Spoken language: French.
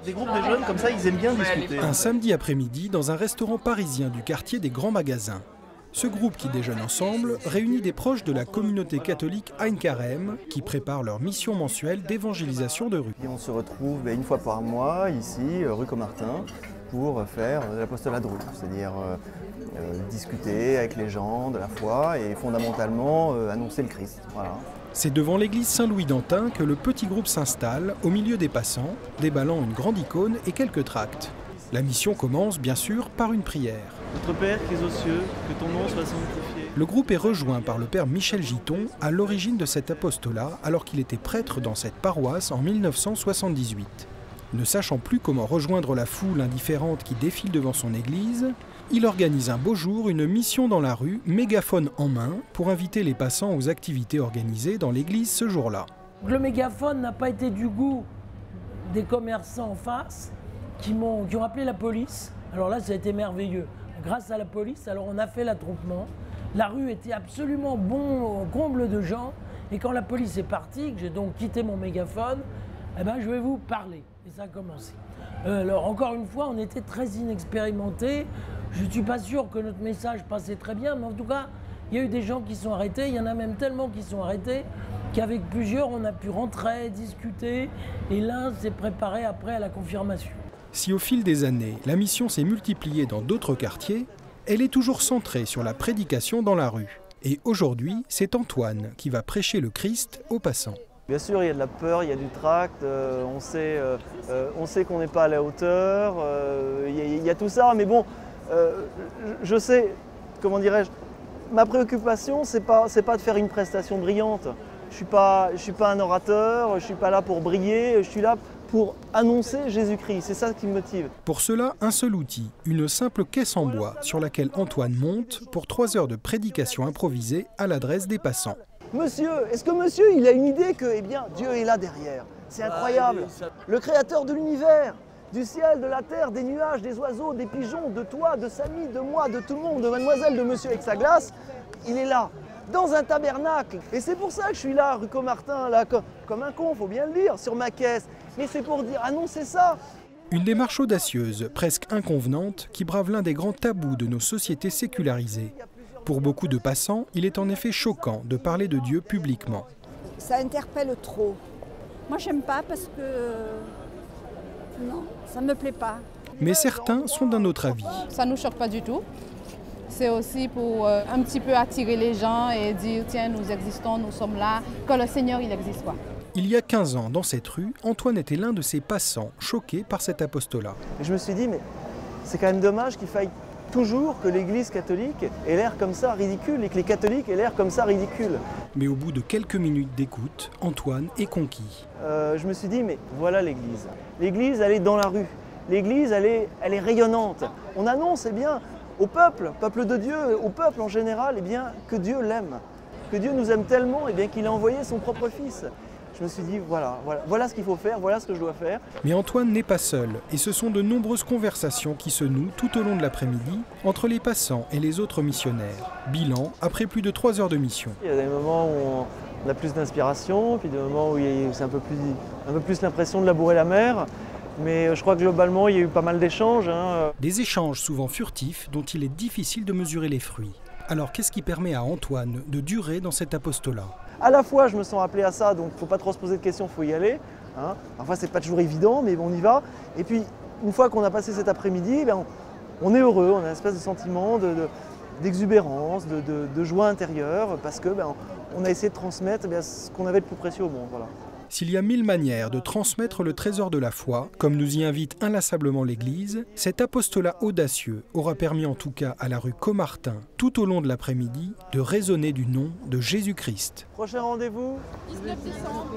Des groupes de jeunes comme ça, ils aiment bien discuter. Un samedi après-midi, dans un restaurant parisien du quartier des Grands Magasins. Ce groupe qui déjeune ensemble réunit des proches de la communauté catholique Ein Carême qui préparent leur mission mensuelle d'évangélisation de rue. Et on se retrouve une fois par mois ici, rue Caumartin, pour faire l'apostolat de rue, c'est-à-dire discuter avec les gens de la foi et fondamentalement annoncer le Christ. Voilà. C'est devant l'église Saint-Louis d'Antin que le petit groupe s'installe au milieu des passants, déballant une grande icône et quelques tracts. La mission commence bien sûr par une prière. Notre Père qui es aux cieux, que ton nom soit sanctifié. Le groupe est rejoint par le père Michel Giton à l'origine de cet apostolat alors qu'il était prêtre dans cette paroisse en 1978. Ne sachant plus comment rejoindre la foule indifférente qui défile devant son église, il organise un beau jour une mission dans la rue, mégaphone en main, pour inviter les passants aux activités organisées dans l'église ce jour-là. Le mégaphone n'a pas été du goût des commerçants en face qui ont appelé la police. Alors là, ça a été merveilleux. Grâce à la police, alors on a fait l'attroupement. La rue était absolument bon, comble de gens. Et quand la police est partie, que j'ai donc quitté mon mégaphone, eh ben, je vais vous parler. Et ça a commencé. Alors encore une fois, on était très inexpérimentés. Je ne suis pas sûr que notre message passait très bien, mais en tout cas, il y a eu des gens qui sont arrêtés. Il y en a même tellement qui sont arrêtés qu'avec plusieurs, on a pu rentrer, discuter. Et l'un s'est préparé après à la confirmation. Si au fil des années, la mission s'est multipliée dans d'autres quartiers, elle est toujours centrée sur la prédication dans la rue. Et aujourd'hui, c'est Antoine qui va prêcher le Christ aux passants. Bien sûr, il y a de la peur, il y a du tract, on sait qu'on n'est pas à la hauteur, il y a tout ça, mais bon, je sais, comment dirais-je, ma préoccupation, c'est pas de faire une prestation brillante. Je suis pas un orateur, je suis pas là pour briller, je suis là pour annoncer Jésus-Christ, c'est ça qui me motive. Pour cela, un seul outil, une simple caisse en bois sur laquelle Antoine monte pour 3 heures de prédication improvisée à l'adresse des passants. Monsieur, est-ce que monsieur, il a une idée que, eh bien, Dieu est là derrière? C'est incroyable. Le créateur de l'univers, du ciel, de la terre, des nuages, des oiseaux, des pigeons, de toi, de Samy, de moi, de tout le monde, de mademoiselle, de monsieur avec sa glace, il est là, dans un tabernacle. Et c'est pour ça que je suis là, rue Caumartin, là, comme un con, faut bien le dire, sur ma caisse. Mais c'est pour dire, annoncer ça. Une démarche audacieuse, presque inconvenante, qui brave l'un des grands tabous de nos sociétés sécularisées. Pour beaucoup de passants, il est en effet choquant de parler de Dieu publiquement. Ça interpelle trop. Moi, j'aime pas parce que... Non, ça me plaît pas. Mais certains sont d'un autre avis. Ça ne nous choque pas du tout. C'est aussi pour un petit peu attirer les gens et dire, tiens, nous existons, nous sommes là, que le Seigneur, il existe quoi. Il y a 15 ans, dans cette rue, Antoine était l'un de ces passants choqués par cet apostolat. Et je me suis dit, mais c'est quand même dommage qu'il faille toujours que l'Église catholique ait l'air comme ça ridicule et que les catholiques aient l'air comme ça ridicule. Mais au bout de quelques minutes d'écoute, Antoine est conquis. Je me suis dit, mais voilà l'Église. L'Église, elle est dans la rue. L'Église, elle est rayonnante. On annonce, eh bien, au peuple de Dieu, au peuple en général, eh bien, que Dieu l'aime. Que Dieu nous aime tellement, eh bien, qu'il a envoyé son propre Fils. Je me suis dit, voilà ce qu'il faut faire, voilà ce que je dois faire. Mais Antoine n'est pas seul, et ce sont de nombreuses conversations qui se nouent tout au long de l'après-midi entre les passants et les autres missionnaires. Bilan, après plus de 3 heures de mission. Il y a des moments où on a plus d'inspiration, puis des moments où c'est un peu plus l'impression de labourer la mer. Mais je crois que globalement, il y a eu pas mal d'échanges. Des échanges souvent furtifs dont il est difficile de mesurer les fruits. Alors qu'est-ce qui permet à Antoine de durer dans cet apostolat? À la fois, je me sens appelé à ça, donc il ne faut pas trop se poser de questions, il faut y aller. Parfois, c'est pas toujours évident, mais on y va. Et puis, une fois qu'on a passé cet après-midi, on est heureux, on a une espèce de sentiment d'exubérance, de joie intérieure, parce que on a essayé de transmettre ce qu'on avait de plus précieux au monde. Voilà. S'il y a 1000 manières de transmettre le trésor de la foi, comme nous y invite inlassablement l'Église, cet apostolat audacieux aura permis en tout cas à la rue Caumartin, tout au long de l'après-midi, de résonner du nom de Jésus-Christ. Prochain rendez-vous 19 décembre.